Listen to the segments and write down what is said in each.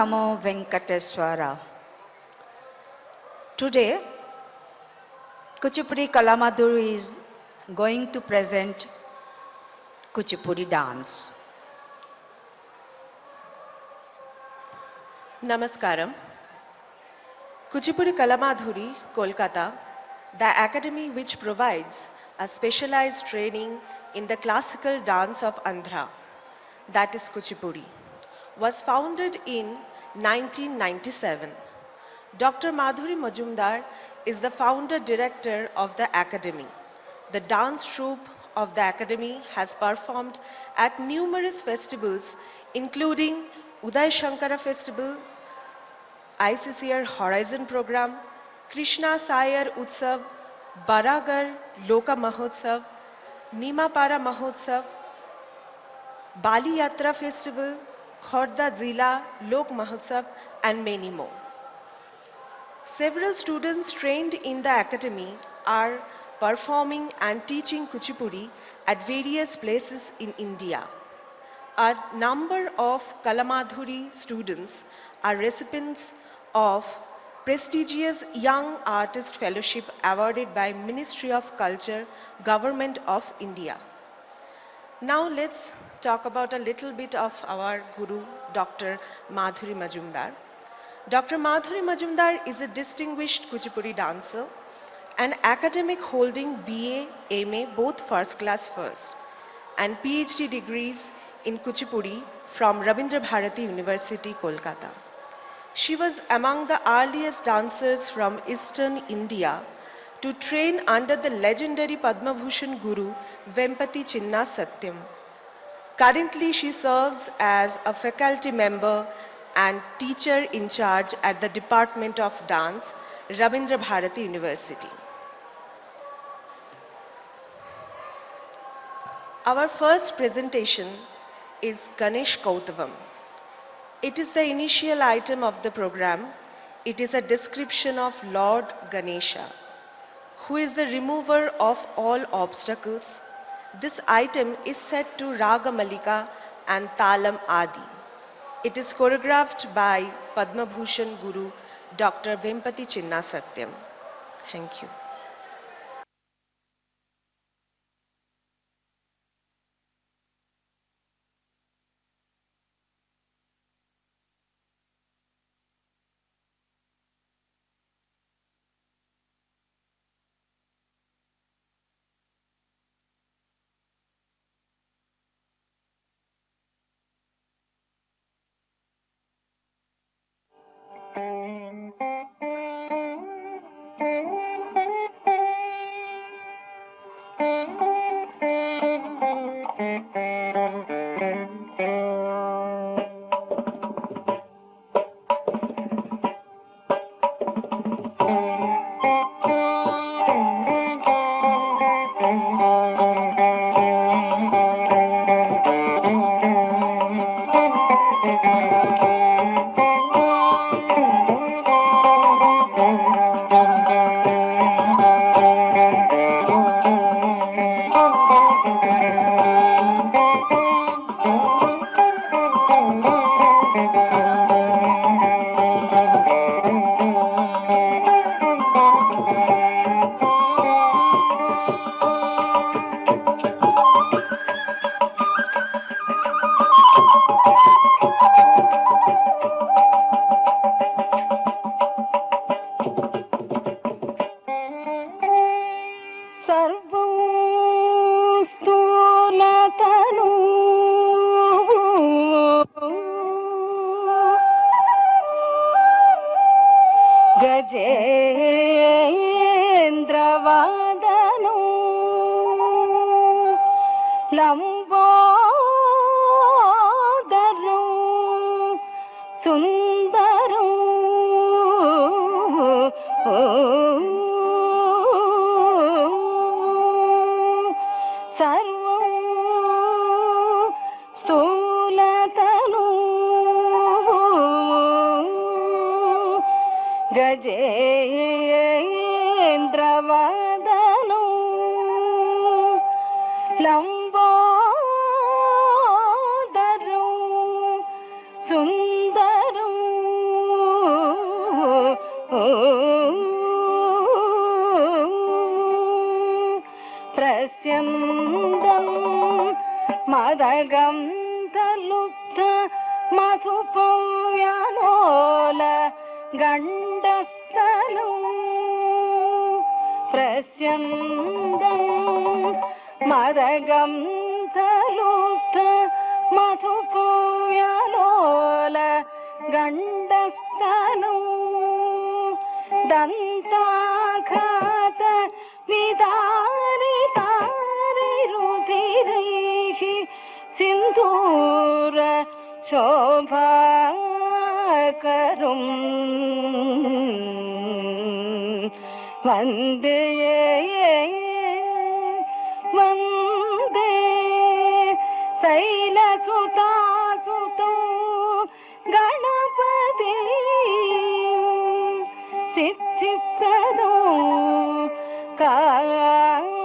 Namo Venkateswara. Today, Kuchipudi Kalamadhuri is going to present Kuchipudi dance. Namaskaram. Kuchipudi Kalamadhuri, Kolkata, the academy which provides a specialized training in the classical dance of Andhra, that is Kuchipudi, was founded in 1997. Dr. Madhuri Majumdar is the founder director of the academy. The dance troupe of the academy has performed at numerous festivals including Uday Shankara festivals, ICCR Horizon program, Krishna Sayar Utsav, Baragar Loka Mahotsav, Nimapara Mahotsav, Bali Yatra Festival, Khorda Zila Lok Mahotsav, and many more. Several students trained in the academy are performing and teaching Kuchipudi at various places in India. A number of Kalamadhuri students are recipients of prestigious Young Artist Fellowship awarded by Ministry of Culture, Government of India. Now let's talk about a little bit of our Guru, Dr. Madhuri Majumdar. Dr. Madhuri Majumdar is a distinguished Kuchipudi dancer, an academic holding BA, MA, both first class first, and PhD degrees in Kuchipudi from Rabindra Bharati University, Kolkata. She was among the earliest dancers from Eastern India to train under the legendary Padma Bhushan Guru Vempati Chinna Satyam. Currently, she serves as a faculty member and teacher in charge at the Department of Dance, Rabindra Bharati University. Our first presentation is Ganesh Kautavam. It is the initial item of the program. It is a description of Lord Ganesha, who is the remover of all obstacles. This item is set to Raga Malika and Talam Adi. It is choreographed by Padma Bhushan Guru Dr. Vempati Chinna Satyam. Thank you. గజేంద్రవాదను లంబోదరు సుందరు సర్వం స్థూలతను గజేంద్రవదను లంబోదరు సుందరు ప్రస్యందం మదగం తలుప్త మధుపవ్యాలోల గండస్థలం ప్రస్యందం మదగం తలుప్త మధుపవ్యాలోల గండస్థలం దంతాఘాత విదారితారి రుధిరైః సింధూర శోభాకరం వందే వందే శైలసుతాసుతం గణపతి సిద్ధిప్రదం కామదం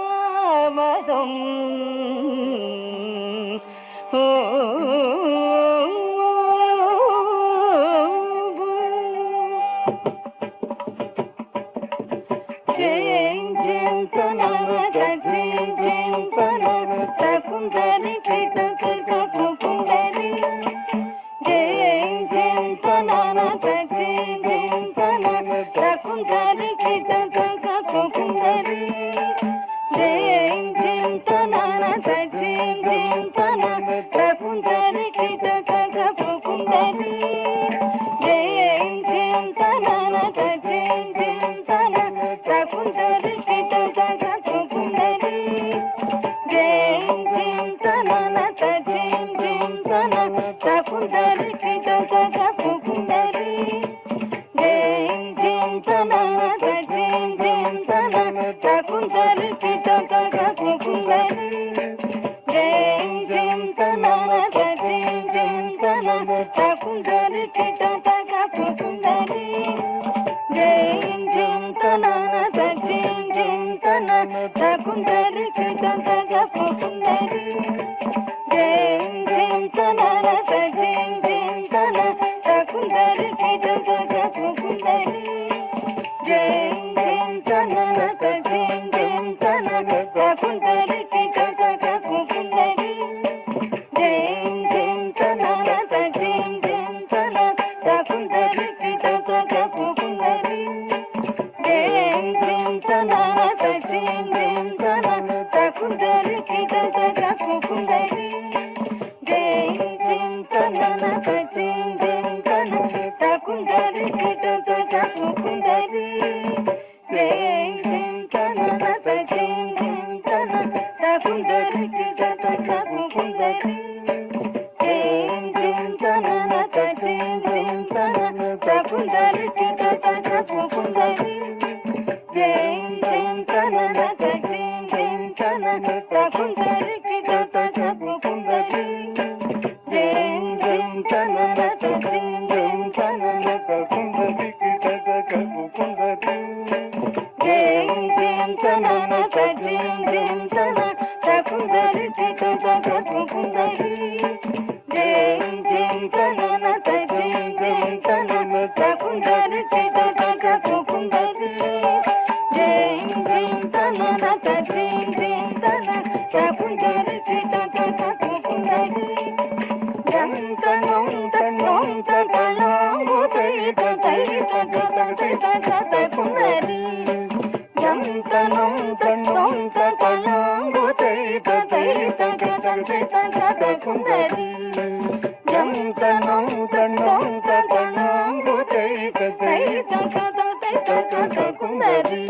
కుందరి కుందరి కుందరి కుందరి జయ తనన తజిం gym తన తకుందరి కిటక పుకుందరి gym gym తనన తజిం gym తన తకుందరి కిటక పుకుందరి gym gym తనన తజిం gym తన తకుందరి కిటక పుకుందరి gym gym తనన తజిం gym తన తకుందరి కిటక పుకుందరి gym gym తనన తజిం gym తన తకుందరి కిటక పుకుందరి gym gym తనన తజిం gym తన తకుందరి కిటక పుకుందరి gym gym తనన తజిం gym తన తకుందరి కిటక పుకుందరి gym gym తనన తజిం gym తన తకుందరి కిటక పుకుందరి జిం జిం తనన తజిం జిం తన తకుందరి కిటక పుకుందరి జిం జిం తనన తజిం జిం తన తకుందరి కిటక పుకుందరి జిం జిం తనన తజిం జిం తన తకుందరి కిటక పుకుందరి జిం జిం తనన తజిం జిం తన తకుందరి కిటక పుకుందరి జిం జిం తనన తజిం జిం తన తకుందరి కిటక పుకుందరి జంత నొంత నొంత తళాంగు తైత తైత తైత తకుందరి జంత నొంత నొంత తళాంగు తైత తైత తైత తకుందరి జంత నొంత నొంత తళాంగు తైత తైత తైత తకుందరి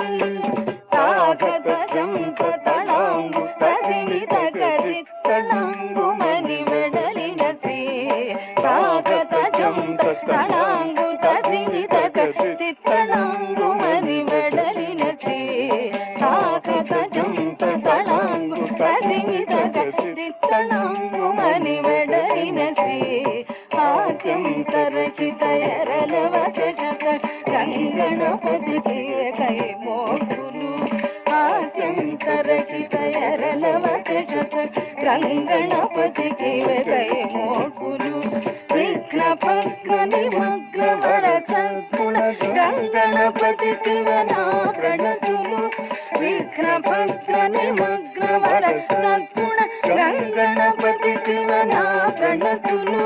తాగత జంత తళాంగు తదిని తగతి తళాంగు మని వెడలిన శ్రీ తాగత జంత తళాంగు తదిని తగతి తళాంగు మని వెడలిన శ్రీ తాగత జంత తళాంగు తదిని తగతి తళాంగు మని వెడలిన శ్రీ ఆద్యంతరచిత ఎరలవ శశక గంగణపతికి కై మోకులు ఆద్యంతరచిత ఎరలవ శశక గంగణపతికి కై మోకులు విఘ్న భగ్న నిమగ్న వరద గుణ గంగణపతికి నా ప్రణతులు విఘ్న భగ్న నిమగ్న వరద గుణ గంగణపతికి నా ప్రణతులు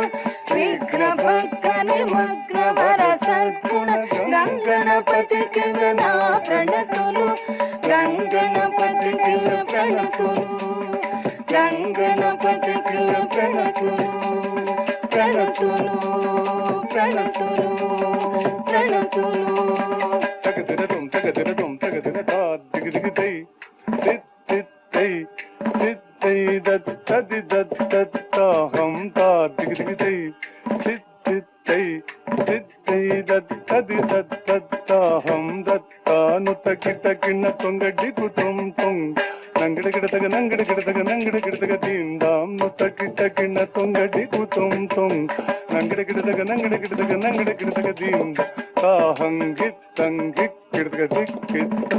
విఘ్న భగ్న నిమగ్న వరద గుణ గంగణపతికి నా ప్రణతులు గంగణపతికి ప్రణతులు గంగణపతికి ప్రణతులు ప్రణతులు ప్రణతులు ప్రణతులు తగదిరదుం తగదిరదుం తగదిరదా దిగదిగదై తిత్తై తిత్తై దత్తది దత్తహం తా దిగదిగదై తిత్తై తిత్తై దత్తది దత్తహం దత్తాను తకిటకిన తొంగడి కుతుం తొంగ్ ನಂಗಡಗಿಡತಗ ನಂಗಡಗಿಡತಗ ನಂಗಡಗಿಡತಗ ದೀಂದಾಂ ನುತಕಿಟಕಿನ ತೊಂಗಡಿ ಕುತುಂ ತೊಂಗ್ ನಂಗಡಗಿಡತಗ ನಂಗಡಗಿಡತಗ ನಂಗಡಗಿಡತಗ ದೀಂದ ತಾಹಂಗಿತ್ತಂಗಿ ಗಿಡತಗ ದಿಕ್ಕಿತ್ತ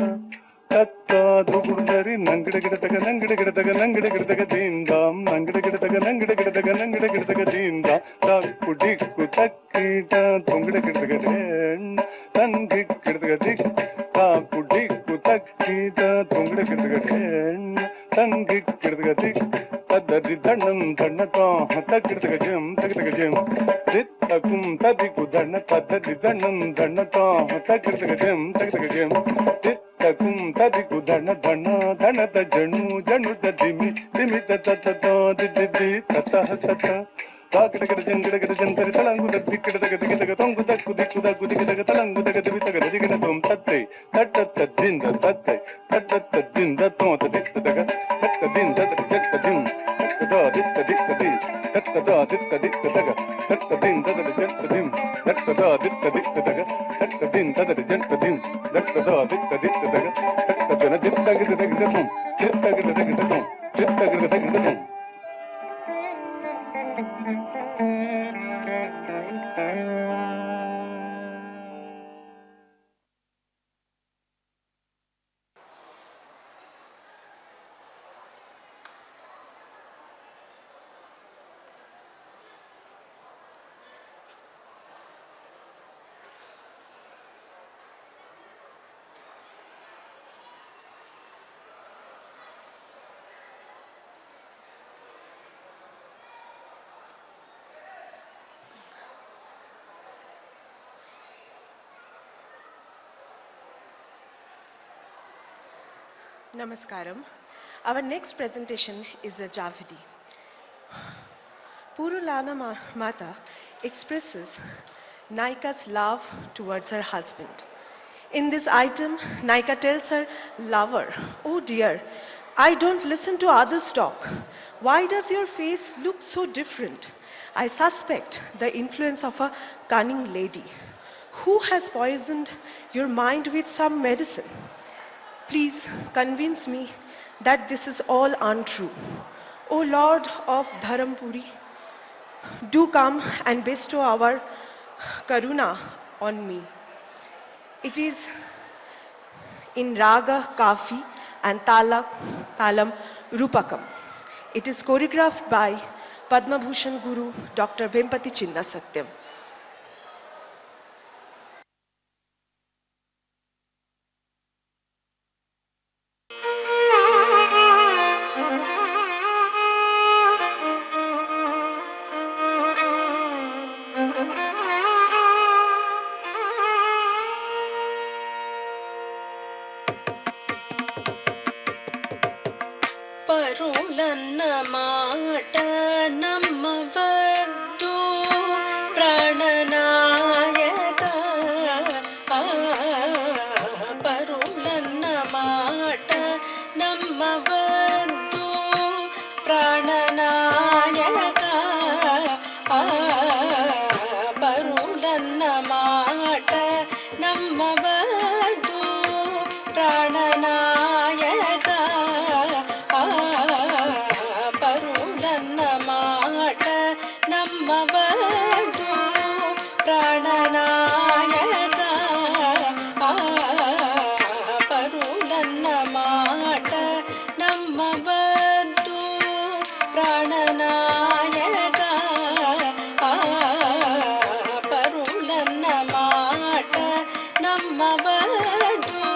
ತತ್ತಾದು ಗುರುದರಿ ನಂಗಡಗಿಡತಗ ನಂಗಡಗಿಡತಗ ನಂಗಡಗಿಡತಗ ದೀಂದಾಂ ನಂಗಡಗಿಡತಗ ನಂಗಡಗಿಡತಗ ನಂಗಡಗಿಡತಗ ದೀಂದ ತಕ್ಕು ದಿಕ್ಕು ತಕ್ಕೀಟ ತೊಂಗಡಗಿಡತಗ ದೇಣ್ಣ ತಂಗಿ ಗಿಡತಗ ದಿಕ್ ತಾಕು ದಿಕ್ಕು ತಕ್ಕೀಟ ತೊಂಗಡಗಿಡತಗ ದೇಣ್ಣ ತಂಗಿ ಗಿಡತಗ ದಿಕ್ ತದ್ದರಿ ದಣ್ಣಂ ದಣ್ಣತಾ ತಕ್ಕಿಡತಗ ಜಂ ತಗತಗ ಜಂ ದಿತ್ತಕುಂ ತದಿಕು ದಣ್ಣ ತದ್ದರಿ ದಣ್ಣಂ ದಣ್ಣತಾ ತಕ್ಕಿಡತಗ ಜಂ ತಗತಗ ಜಂ ದಿತ್ತಕುಂ ತದಿಕು ದಣ್ಣ ದಣ್ಣ ದಣ್ಣದ ಜಣ್ಣು ಜಣ್ಣುದ ದಿಮಿ ದಿಮಿತ ತತ್ತ ದಿದ್ದಿ ತತಃ ತತ ತಾಕಿಡಗಡ ಜಂಗಿಡಗಡ ಜಂತರಿ ತಳಂಗುದ ದಿಕ್ಕಿಡದಗ ದಿಗಿದಗ ತೊಂಗುದ ಕುದಿಕ್ಕುದ ಕುದಿಗಿದಗ ತಳಂಗುದಗ ದಿವಿತಗ ದಿಗಿಡ ತೊಂ ತತ್ತೈ ತಟ್ಟತ್ತದ್ದಿಂದ ತತ್ತೈ ತಟ್ಟತ್ತದ್ದಿಂದ ತೋತ ದಿತ್ತದಗ ತತ್ತದಿಂದ ಜತ್ತದಿಂ ತತ್ತದ ದಿತ್ತ ದಿಕ್ಕದಿ ತತ್ತದ ದಿತ್ತ ದಿಕ್ಕದಗ ತತ್ತದಿಂದ ಜತ್ತದಿಂ ತತ್ತದ ದಿತ್ತ ದಿಕ್ಕದಗ ತತ್ತದಿಂದ ಜತ್ತದಿಂ ತತ್ತದ ದಿತ್ತ ದಿಕ್ಕದಗ ತತ್ತದನ ದಿತ್ತಗಿದಗಿದಂ ಚಿತ್ತಗಿದಗಿದಂ ಚಿತ್ತಗಿದಗಿದಂ Namaskaram. Our next presentation is a Javidi. Purulana Mata expresses Naika's love towards her husband. In this item, Naika tells her lover, "Oh dear, I don't listen to others talk. Why does your face look so different? I suspect the influence of a cunning lady. Who has poisoned your mind with some medicine? Please convince me that this is all untrue. O Lord of Dharampuri, do come and bestow our karuna on me." It is in Raga Kafi and Talam Rupakam. It is choreographed by Padma Bhushan Guru Dr. Vempati Chinna Satyam. ಪರುಳನ್ನ ಮಾಟ ನಮ್ಮವದ್ದು ಪ್ರಾಣನಾಯಕ ಪರುಳನ್ನ ಮಾಟ ನಮ್ಮವದ್ದು ಪ್ರಾಣನಾಯಕ ಪರುಳನ್ನ ಮಾಟ ನಮ್ಮವದ್ದು ಪ್ರಾಣನಾಯಕ ಪರುಳನ್ನ ಮಾಟ ನಮ್ಮವದು ಪ್ರಾಣನಾಯಕ ಪರುಳನ್ನ ಮಾಟ ನಮ್ಮವದು ಪ್ರಾಣನಾಯಕ ಪರುಳನ್ನ ಮಾಟ ನಮ್ಮವದು ಪ್ರಾಣನಾಯಕ ಪರುಳನ್ನ ಮಾಟ ನಮ್ಮವದು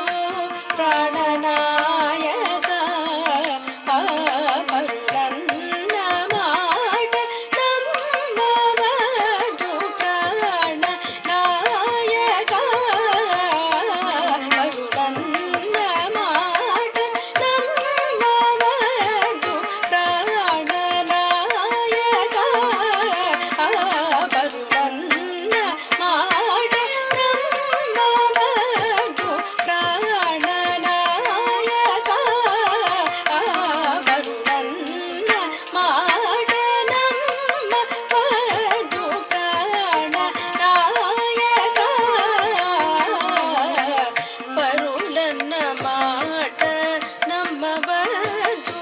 ಪ್ರಾಣನಾಯಕ ಪರುಳನ್ನ ಮಾಟ ನಮ್ಮವದು ಪ್ರಾಣನಾಯಕ ಪರುಳನ್ನ ಮಾಟ ನಮ್ಮವದು ಪ್ರಾಣನಾಯಕ ಪರುಳನ್ನ ಮಾಟ ನಮ್ಮವದು ಪ್ರಾಣನಾಯಕ ಪರುಳನ್ನ ಮಾಟ ನಮ್ಮವದು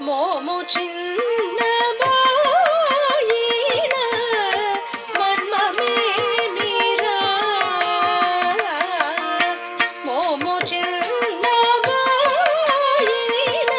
మోము చిన్న బాయిన మర్మమే నీరా మోము చిన్న బాయిన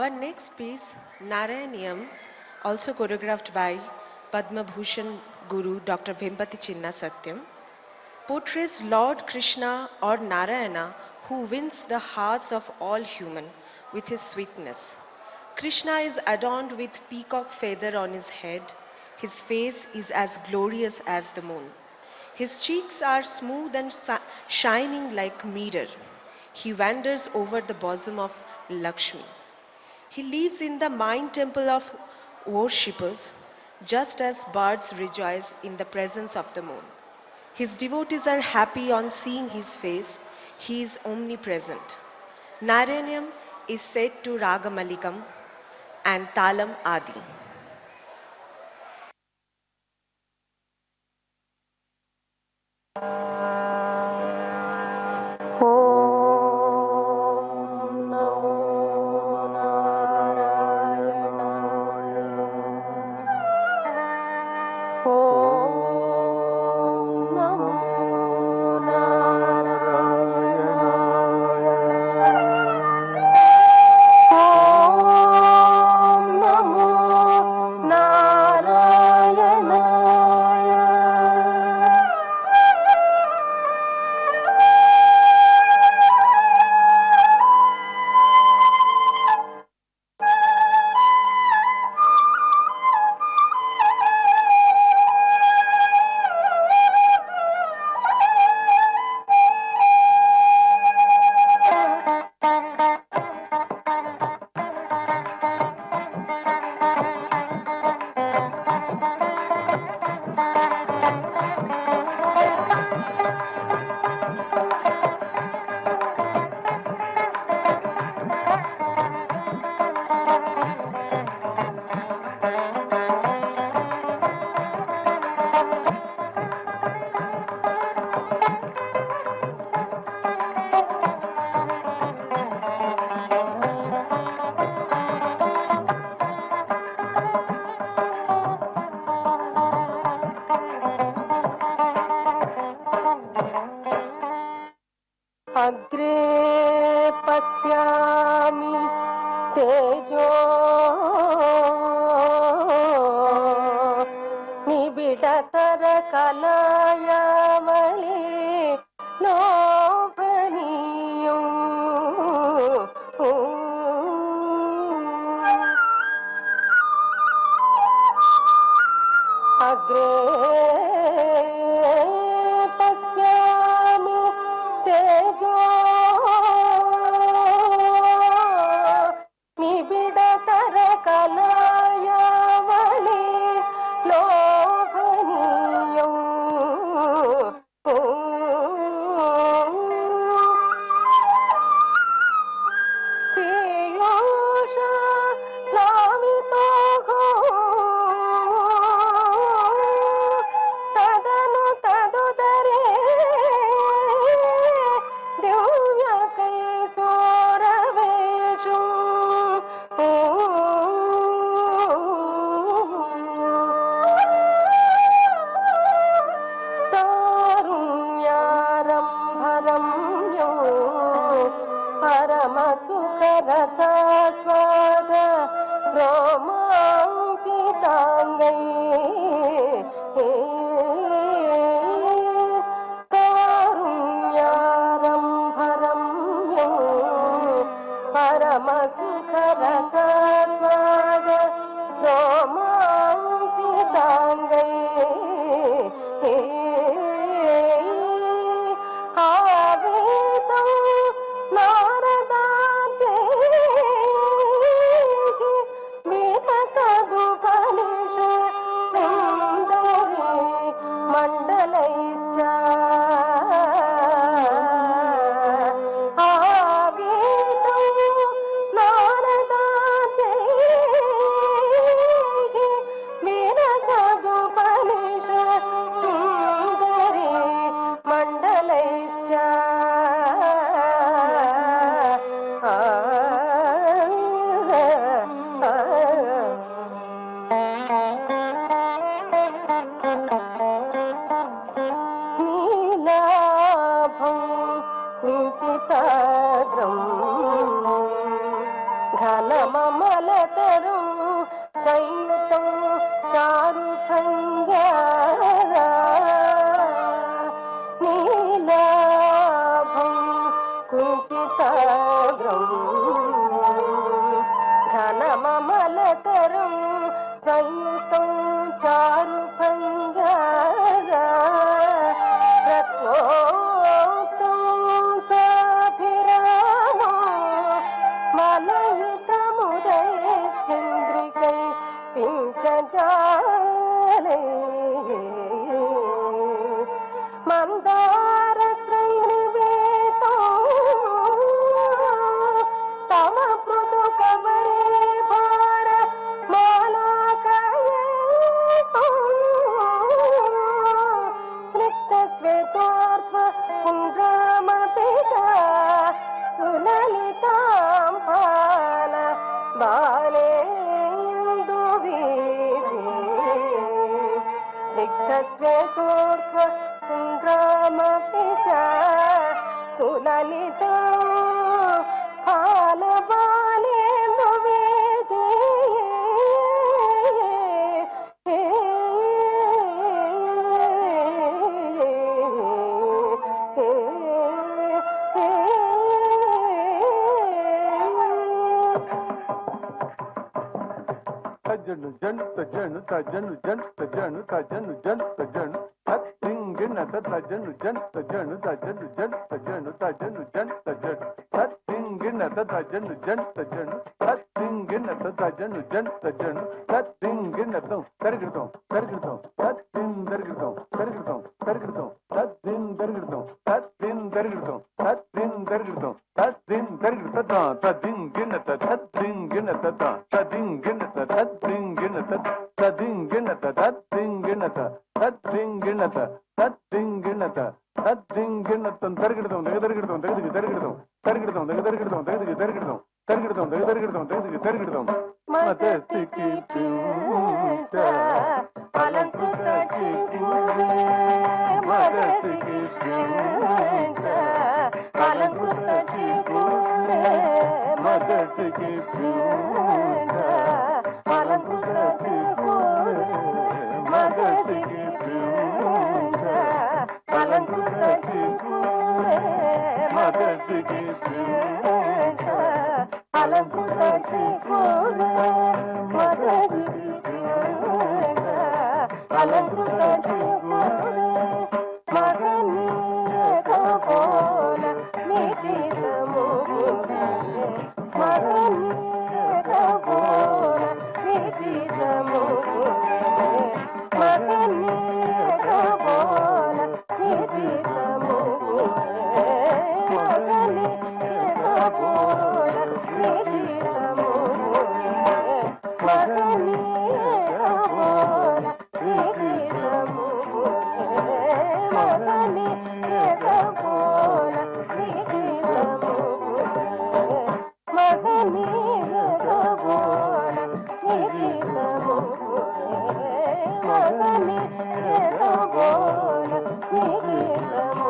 Our next piece, Narayanyam, also choreographed by Padma Bhushan Guru Dr. Vempati Chinna Satyam, portrays Lord Krishna or Narayana who wins the hearts of all human with his sweetness. Krishna is adorned with peacock feather on his head. His face is as glorious as the moon. His cheeks are smooth and shining like mirror. He wanders over the bosom of Lakshmi. He lives in the mind temple of worshippers, just as birds rejoice in the presence of the moon. His devotees are happy on seeing his face. He is omnipresent. Narayanyam is set to Raga Malikam and Talam Adi. अग्रे पश्यामि तेजो निबिडतर कलयामणि लोभनीयं अग्रे पश्यामि तेजो निबिडतर कलयामणि लोभनीयं पीयूष लामितो तदनु तदुदरे परमसुखरसास्वाद रोमाञ्चिताङ्गै कारुण्यारम्भरं यो परमसुखरसास्वाद रोमाञ्चिताङ्गै आवेदं नारदाचे विनतदुपनिष सुन्दरी मण्डलैश्च आवेदं नारदाचे विनतदुपनिष सुन्दरी मण्डलैश्च नीलाभं कुञ्चिताग्रं घनमम పింఛజాలే మందార సంగ్నివేతో తమ మృదు కబరే భార మాలాకయేతో స్నిగ్ధ శ్వేతోర్ధ్వ పుండ్రామపిత సులలితాం బాల బాలేందు వీధి స్నిగ్ధ శ్వేతోర్ధ్వ పుండ్రామపిత సులలితాం బాల బాలేందు వీధి తజను జన్ తజను తజను జన్ తజను తజను జన్ తజను తత్తింగిన తజను జన్ తజను తజను జన్ తజను తజను జన్ తజను తత్తింగిన తజను జన్ తజను తత్తింగిన తజను జన్ తజను తత్తింగిన తరిగితం తరిగితం తత్తిం తరిగితం తరిగితం తరిగితం తత్తిం తరిగితం తత్తిం తరిగితం తత్తిం తరిగితం తత్తిం తరిగితం తదింగిన తదింగిన తదింగిన తదింగిన తదింగిన తదింగిన తదింగిన తదింగిన తదింగిన తరిగితం తరిగితం తరిగితం తరిగితం తరిగితం తరిగితం తరిగితం తరిగితం తరిగితం తరిగితం మదసికి పూజ అలంకృత చిగురే మదసికి పూజ అలంకృత చిగురే మదసికి పూజ అలంకృత చిగురే మదసికి పూజ అలంకృత చిగురే మదసికి పూజ అలంకృత చిగురే మదసికి పూజ అలంకృత చిగురే మగనీయ పోల నిజితము మగనీయ పోల నిజితము మగనీయ పోల నిజితము మగనీయ పోల నిజితము మగనీయ పోల నిజితము మగనీయ పోల నిజితము మగనీయ పోల నిజితము మగనీయ పోల నిజితము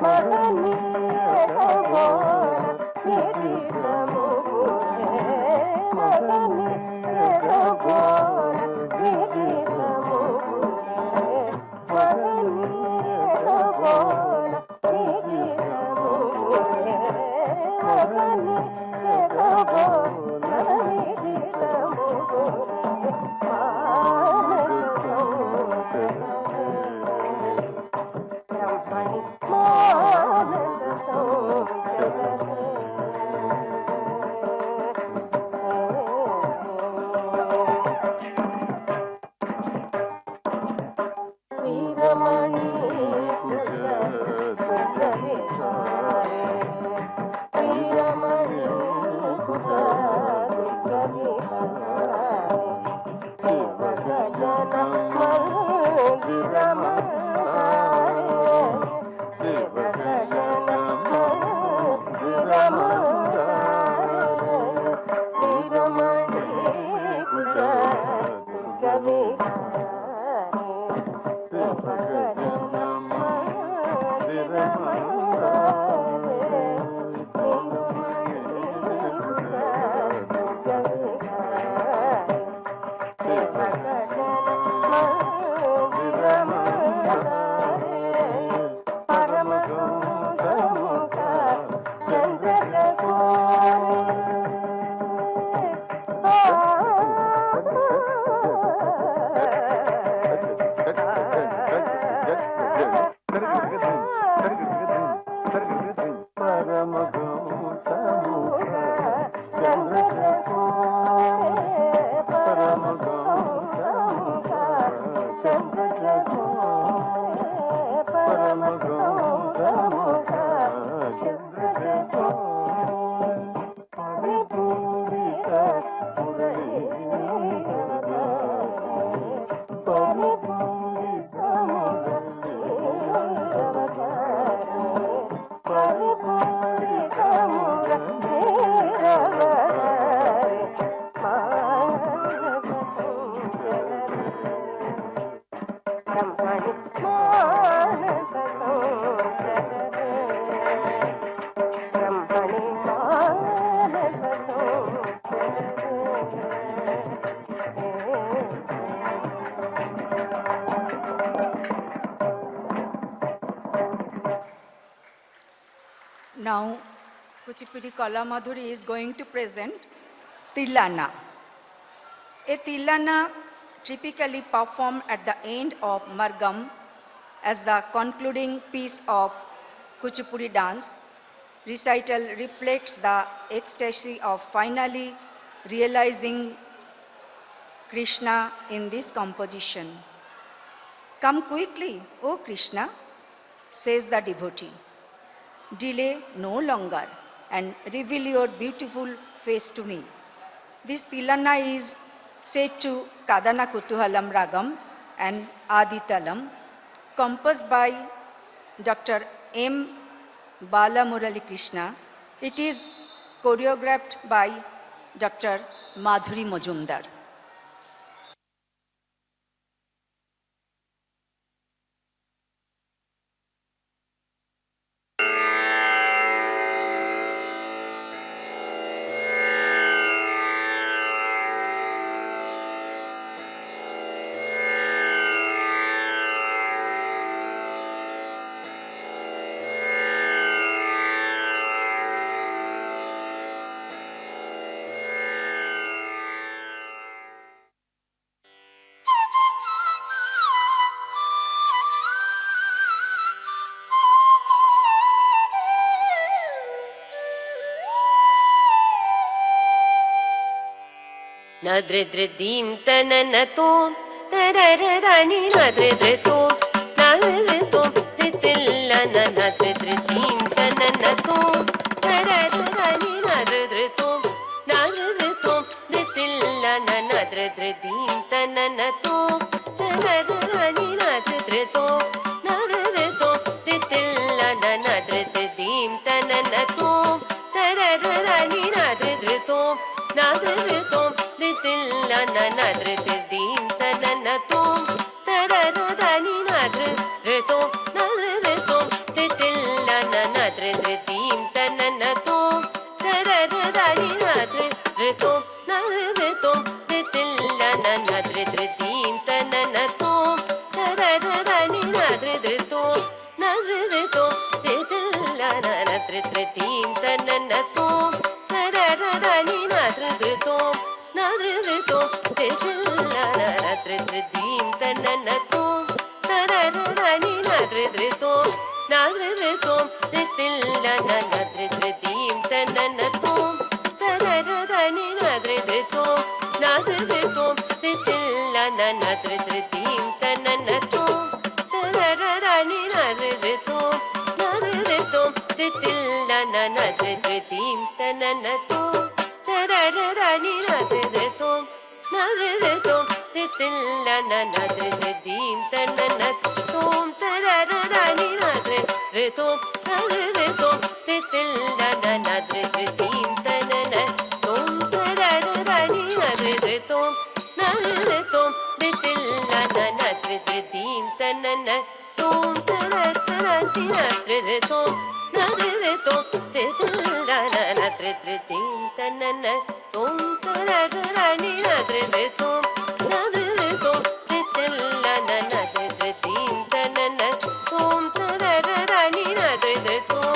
మగనీయ పోల నిజితము మగనీయ పోల నిజితము మగనీయ పోల నిజితము మగనీయ పోల నిజితము మానస Now, Kuchipudi Kalamadhuri is going to present Tillana. A Tillana typically performed at the end of Margam as the concluding piece of Kuchipudi dance. Recital reflects the ecstasy of finally realizing Krishna in this composition. Come quickly, O Krishna, says the devotee. Delay no longer and reveal your beautiful face to me. This Tillana is set to Kadana Kutuhalam Ragam and Aditalam, composed by Dr. M. Balamurali Krishna. It is choreographed by Dr. Madhuri Majumdar. Nadridridim tananatum tararadani nadridritum nadridritum ditillana nadridridim tananatum tararadani nadridritum nadridritum ditillana nadridridim tananatum tararadani nadridritum nadridritum ditillana nadridridim tananatum tararadani nadridritum nadridritum Ditillana nadridim tananatum tararadani nadritum nadritum ditillana nadridim tananatum tararadani nadritum nadritum ditillana nadridim tananatum tararadani nadritum nadritum ditillana nadridim tananatum tararadani nadritum nadritum ditillana nadridim tananatum tararadani nadritum nadritum ditillana nadridim tananatum tararadani nadritum nadritum ditillana nadridim tananatum tararadani nadritum nadritum ditillana nadridim tananatum tararadani nadritum nadritum ditillana nadridim tananatum tararadani nadritum nadritum ditillana nadridim tananatum tararadani nadritum nadritum ditillana nadridim tananatum tararadani nadritum nadritum ditillana nadridim tananatum tararadani nadritum nadritum ditillana nadridim tananatum tararadani nadritum nadritum ditillana nadridim tananatum tararadani nadritum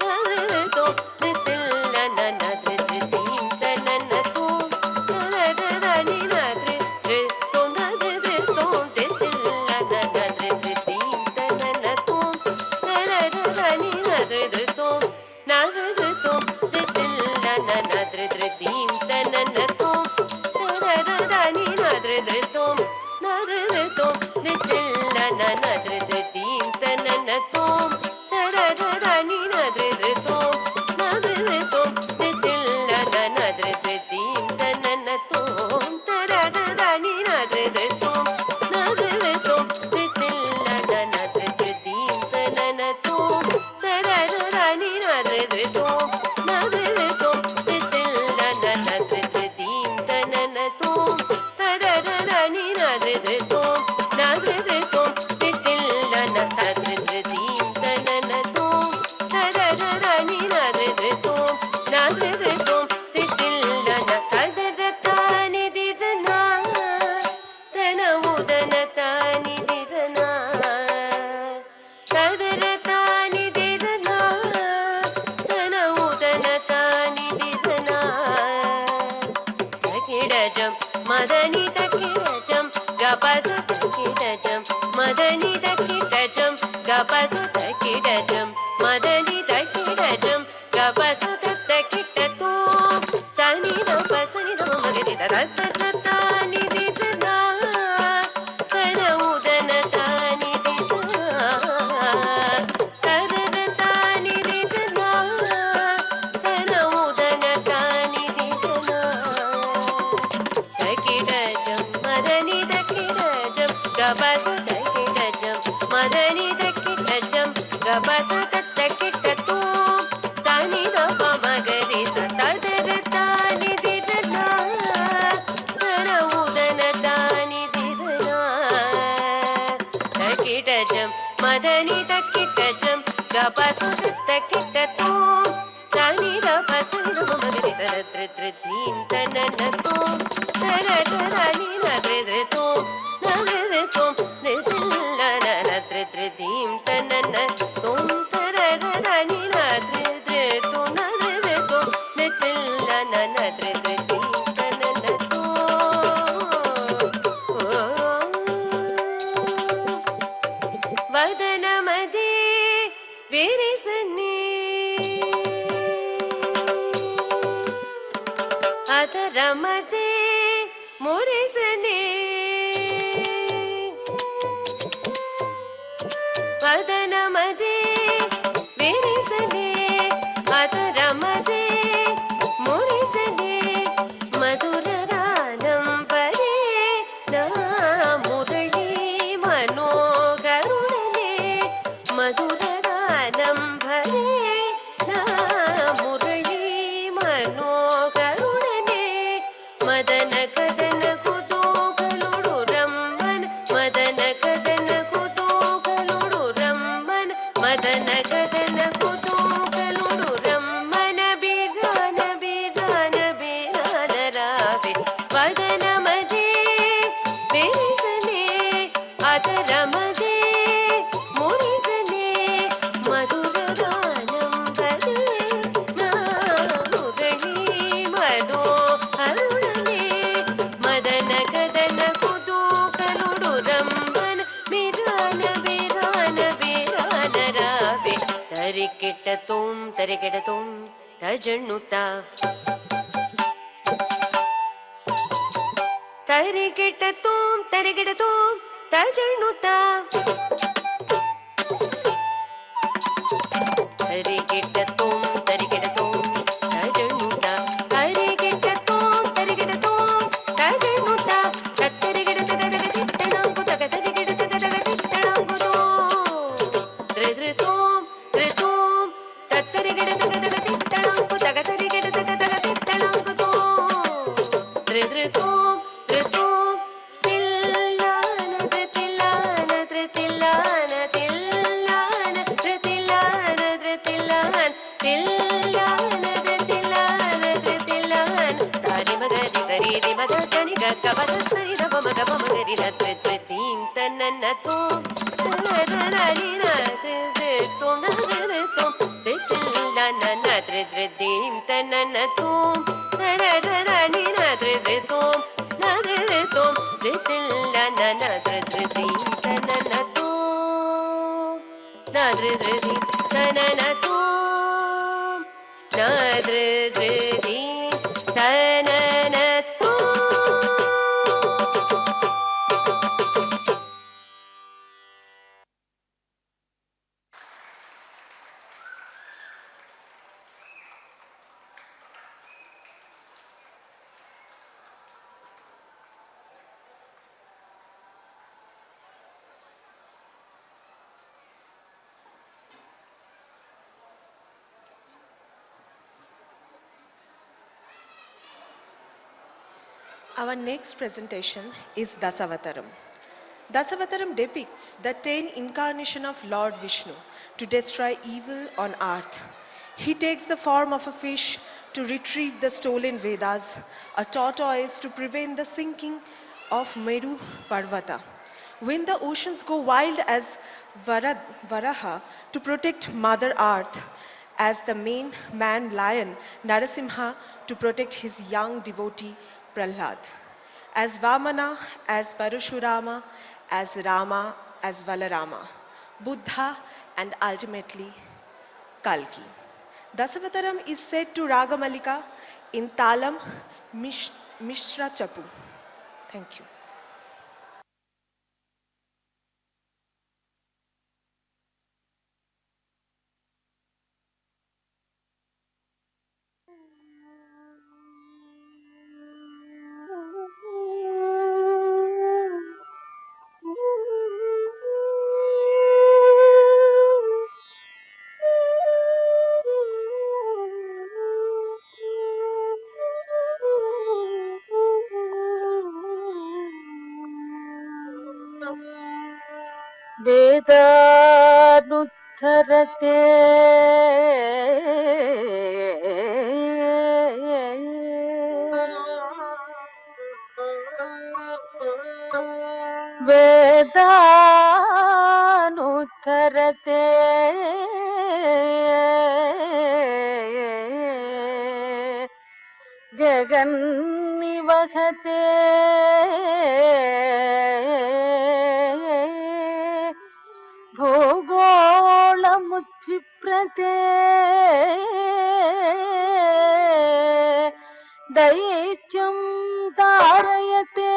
nadritum ditillana nadridim tananatum tararadani nadritum nadritum ditillana nadridim tananatum tararadani nadritum nadritum ditillana nadridim tananatum tararadani nadritum nadritum ditillana nadridim tananatum tararadani nadritum nadritum ditillana nadridim tananatum tararadani nadritum nadritum ditillana nadridim tananatum tararadani nadritum nadritum ditillana nadridim tananatum tararadani nadritum nadritum ditillana kadaratani dirana tanamudana dirana kadaratani dirana మదని తకిటజం గపస తకిటజం మదని తకిటజం గపస తకిటజం మదని తకిటజం గపస తకిటతో సని దప సని దమ మగరి దత దత నిది దన తన ఉదన తాని దిద తద తాని దిద తన ఉదన తాని దిద తకిటజం మదని తకిటజం గపస తకిటజం మదని తకిటజం గపస తకిటతో సని దప మగరి సత దద తాని దిద తన ఉదన తాని దిద తకిటజం మదని తకిటజం గపస తకిటతో సని దప సని దమ మగరి తరద్రద్రధీం తననతో తరదరని నద్రద్రతో నద్రద్రతో నిదిల్లనద్రద్రధీం తననతో తరదరని నద్రద్రతో నద్రద్రతో నిదిల్లనద్రద్రధీం తననతో వదనమదే విరిసనే అదరమదే మురిసనే వదనమదే విరిసనే అదరమదే మురిసనే మధురగానం పరే నా మురళీ మనోహరుడనే మధురగానం భరే నా మురళీ మనోహరుడనే మదన కదన కుతూహలుడు రమ్మన మదన కదన కుతూహలుడు రమ్మన మదన కదన కుతూహలుడు రమ్మన బిరాన బిరాన బిరాన రావే వదనమదే విరిసనే అదరమదే మురిసనే మధురగానం భరే నా మురళీ మనోహరుడనే మదన కదన కుతూహలుడు రంబన బిరాన బిరాన బిరాన రావే తరికెటతోం తరికెటతోం తజణుతా తరికెటతోం తరికెటతోం తజణుతా తరికెటతోం తరికెటతోం తజణుతా తరికెటతోం తరికెటతోం తజణుతా తత్తరికెటతగదగతిత్తణంకు తగతరికెటతగదగతిత్తణంకుతో ధృధృతోం ధృతోం తత్తరికెటతగదగతిత్తణంకు తగతరికెటతగదగతిత్తణంకుతో ధృధృతోం ధృతోం తిల్లాన ధృతిల్లాన ధృతిల్లాన తిల్లాన ధృతిల్లాన ధృతిల్లాన తిల్లాన ధృతిల్లాన ధృతిల్లాన సారి మగరి సరి రి మగ గని గ గపస సరి ద పమ గ పమ గరి న ధృధృతీం తననతో తననని న ధృధృతో న ధృధృతో ధృతిల్లాన న ధృధృతీం తననతో తననని న ధృధృతో న ధృధృతో ధృతిల్లాన న ధృధృతీం తననతో న ధృధృతీం తననతో న ధృధృతీం తననతో Our next presentation is Dasavataram. Dasavataram depicts the 10 incarnation of Lord Vishnu to destroy evil on earth. He takes the form of a fish to retrieve the stolen Vedas, a tortoise to prevent the sinking of Meru Parvata. When the oceans go wild as Varaha to protect Mother Earth, as the main man lion Narasimha to protect his young devotee Prahlad. as Vamana, as Parashurama, as Rama, as Valarama, Buddha, and ultimately Kalki. Dasavataram is said to Ragamalika in Talam Mishra Chapu. Thank you. वेदानुत्तरते वेदानुत्तरते जगन्निवहते भूगोळमुद्विप्रते दैत्यं तारयते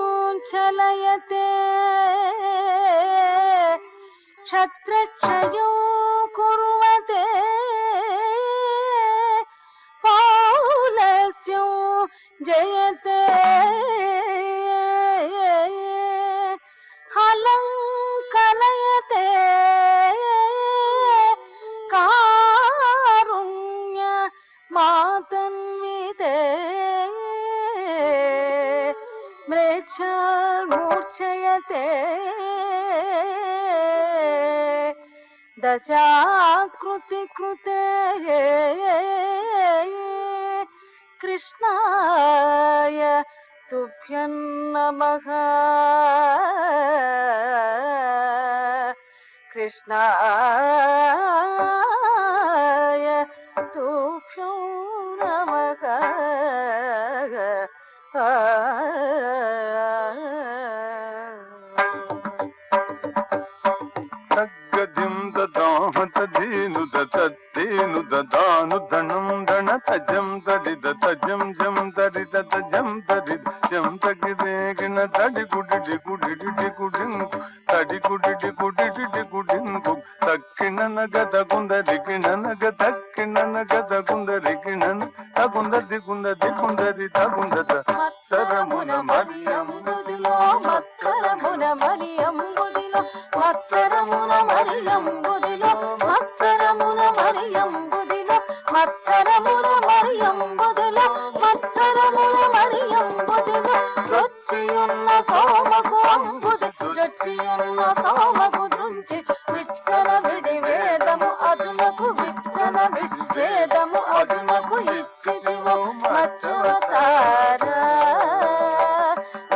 कलुञ्चलयते क्षत्रक्षयो कुर्वते पौलस्यो जयते हलं कलयते कारुण्य मातन्विते म्लेच्छमूर्छयते दशाकृति कृते कृष्णाय तुभ्यं नमः कृष्णाय तुभ्यं नमः तद्गतिं ददाह तद्धेनु दत्तेनु ददानु धनं धन तजं तदिद तजं जं तदिद तजं तदिद जं तगिदेगिन तडि कुडिडि कुडिडि कुडिं तडि कुडिडि कुडिडि कुडिं तक्किन नगद कुंदरिकिन नग तक्किन नगद कुंदरिकिन तकुंददि कुंददि कुंदरि तकुंदद మత్సరమున మరియంబుదిలో మత్సరమున మరియంబుదిలో మత్సరమున మరియంబుదిలో మత్సరమున మరియంబుదిలో మత్సరమున మరియంబుదిలో మత్సరమున మరియంబుదిలో రొచ్చియున్న సోమకు అంబుది రొచ్చియున్న సోమకు దృంచి విచ్చల విడి వేదము అదునకు విచ్చల విడి వేదము అదునకు ఇచ్చిదివో మత్స్యవతారా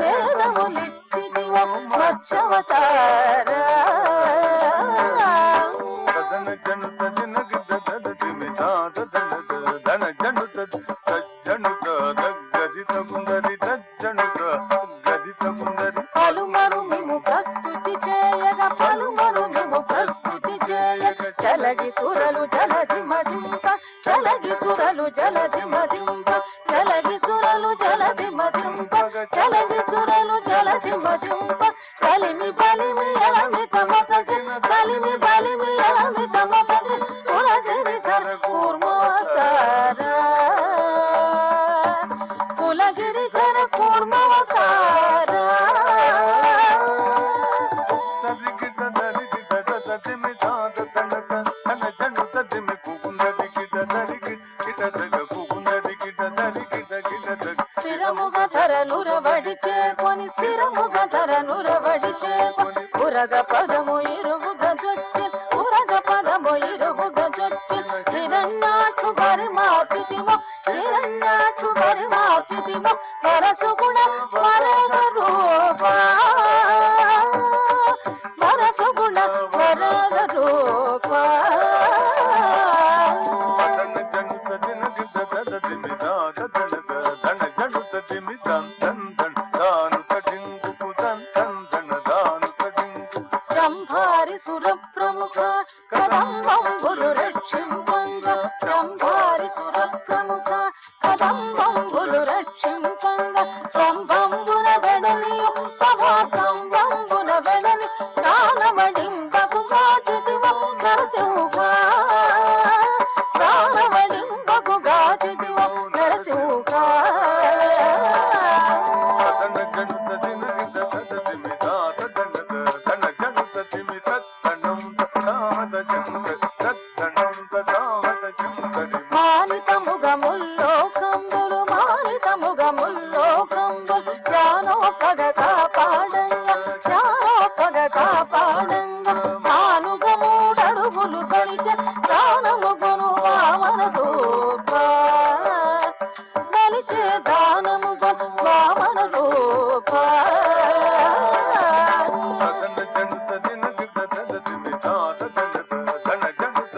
వేదములిచ్చిదివో మత్స్యవతారా ధన జనుత దినగిద దదిమితా ధన జనుత తజ్జనుత గదిత గుందరి తజ్జనుత గదిత గుందరి పలుమరు మిము ప్రస్తుతి చేయగా పలుమరు మిము ప్రస్తుతి చేయగా చలగి సురలు జలది మదింప చలగి సురలు జలది మదింప చలగి సురలు జలది మదింప చలగి సురలు జలది మదింప కలిమి బలిమి ఎలమిత మసగి కలిమి బలిమి ఎలమిత మసగి కులగిరిధర కూర్మవతారా కులగిరిధర కూర్మవతారా దరిగిద దరిగిద దదిమితా దనక ధన జనుత దిమి కుగుందరిగిద దరిగిద దగ కుగుందరిగిద దరిగిద గిద దగ స్థిరముగ ధరనురవడి చేకొని స్థిరముగ ధరనురవడి చేకొని ఉరగ పదము ఇరుగుగ జొచ్చి ఉరగ పదము ఇరుగుగ జొచ్చి హిరణ్యాక్షు పరిమాతిమో హిరణ్యాక్షు పరిమాతిమో వరసుగుణ వరద రూప వరసుగుణ వరద రూప ధన జనుత దినగిద తిమి దాద దణద దణ జనుత తిమి దం దం దణ దాను తడింగు దం దం దణ దాను తడింగు రంభారి సుర ప్రముఖ కదంబంబులు రక్షింపంగ రంభారి సుర ప్రముఖ కదంబంబులు రక్షింపంగ సంభంబున వెడలియు సభా సంభంబున వెడలి ప్రాణమడింబకు గాచితివ నరసింహ ప్రాణమడింబకు గాచితివ నరసింహ దణ జనుత దినగిద దద తిమి దాద దణద దణ జనుత తిమి తత్తణం దాద జనుత తత్తణం దాద జనుతరి మానితముగముల్లోకంబులు మానితముగముల్లోకంబులు జ్ఞానోపగ కాపాడంగా జ్ఞానోపగ కాపాడంగా నాలుగమూడడుగులు కలిచే దానముగును వామన రూప కలిచే దానముగును వామన రూప దణ జనుత దినగిద దద తిమి దాద దణద దణ జనుత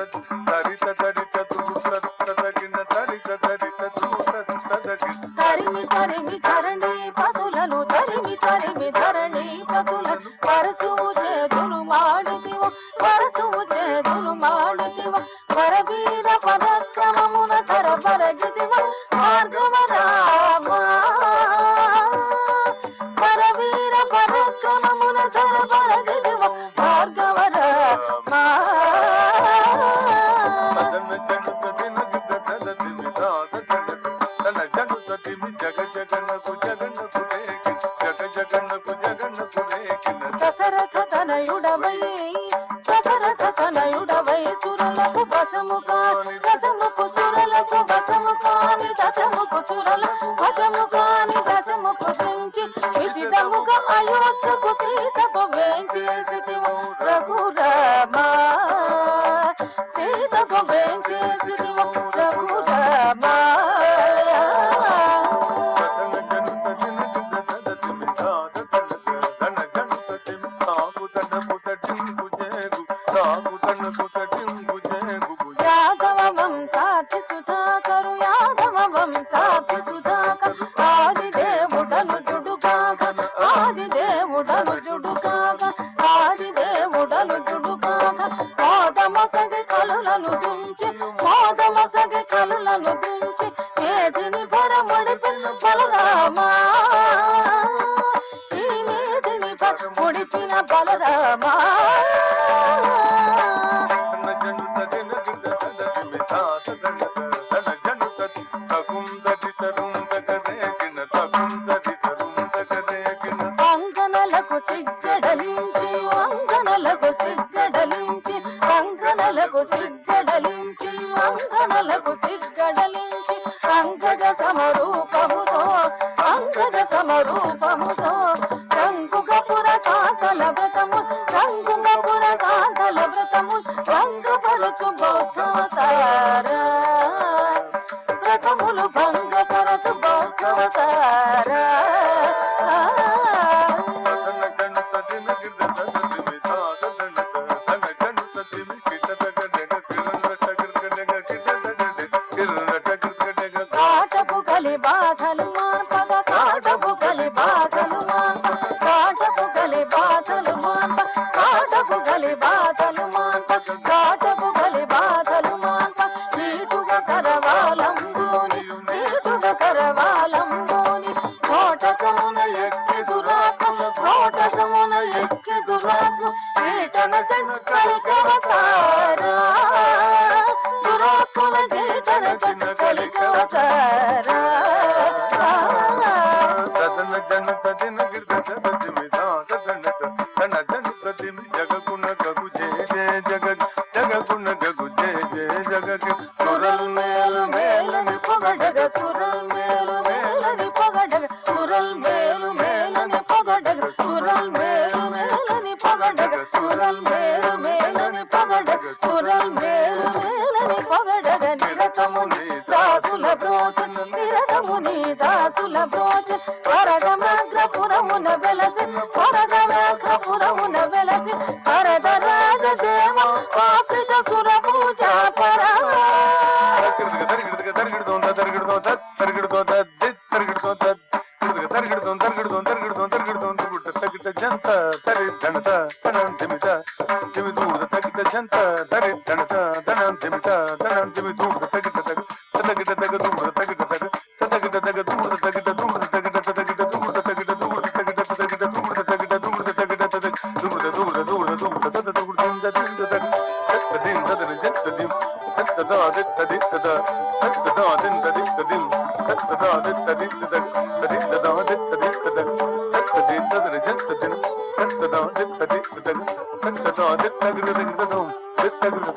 తరిత తరిత తులు తత్తగిన తరిత తరిత తులు తత్తగిన తరిమి తరిమి ధరణి పదులను తరిమి తరిమి ధరణి పదులను పరసువు చేతులు మాడితివు పరసువు చేతులు మాడితివు పరవీర పదక్రమమున ధర పరగితివ మార్గవ రామ పరవీర పదక్రమమున ధర పరగితివ మార్గవ రామ దణ జనుత దినగిద దద తిమి దాద దణద దణ జనుత తిమి జగ జగన్నకు జగన్నకు రేకి జగ జగన్నకు జగన్నకు రేకిన దశరథ తనయుడవై సురలకు వశము కాని దశముకు సురలకు వశము కాని దశముకు సురలకు వశము కాని దశముకు దించి విసిదముగా అయోధ్యకు సీతకు వేంచేసితివు రఘురామ సీతకు వేంచేసితివు రఘురామ దణ జనుత దినగిద దద తిమి దాద దణద దణ జనుత తిమి తాగు దణకు తడింగు జేగు తాగు దణకు తడింగు జేగు యాదవ వంశాతి సుధాకరు యాదవ వంశాతి సుధాకరు ఆదిదేవుడను జుడుగాక ఆదిదేవుడను జుడుగాక ఆదిదేవుడను జుడుగాక మోదమసగి కలులను దుంచి మోదమసగి కలులను దుంచి మేదిని బరముడిపి బలరామా ఈ మేదిని ముడిపిన బలరామా దణ జనుత దినగిద దద తిమి దాద దణద దణ జనుత తగుం దడి తరుం దగరేకిన తగుం దడి తరుం దగరేకిన అంగనలకు సిగ్గడలించి అంగనలకు సిగ్గడలించి అంగనలకు సిగ్గడలించి అంగనలకు సిగ్గడలించి అంగజ సమరూపముతో అంగజ సమరూపముతో రంగుగపుర కాకల వ్రతము రంగుగపుర కాకల వ్రతము రంగుపరచు బౌద్ధవతార వ్రతములు భంగపరచు బౌద్ధవతార దణ జనుత దినగిద దద తిమి దాద దణద దణ జనుత తిమి కిట దగడగ కిరణ టగడగ కిట దగడ కిరణ టగడగ కాటపు కలి బాధలు మాన్పద కాటపు కలి బాధలు మాన్ప కాటపు కలి బాధలు మాన్ప కాటపు కలి బాధలు మాన్ప కాటపు కలి బాధలు మాన్ప నీటుగా కరవాలంబూని నీటుగా కరవాలంబూని కోటకమున ఎక్కి దురాత్మ కోటకమున ఎక్కి దురాత్మ ఈటన చెడు కలికవతారా దురాత్మల జీటన చెడు కలికవతారా దన జనుత దినగిద దద తిమి దాద దణద దణ జనుత తిమి జగగుణ గగు జే జే జగ జగగుణ గగు జే జే జగ సురలు మేలు మేలని పొగడగ సురల్ మేలు మేలని పొగడగ సురల్ మేలు మేలని పొగడగ సురల్ మేలు మేలని పొగడగ సురల్ మేలు మేలని పొగడగ సురల్ మేలు మేలని పొగడగ నిరతముని దాసుల బ్రోచ నిరతముని దాసుల బ్రోచ వరదమాగ్రపురమున వెలసి వరదమాగ్రపురమున వెలసి వరదరాజ దేవ ఆశ్రిత సుర పూజా పరా దరిగిడదొంద దరిగిడదొంద Thank you.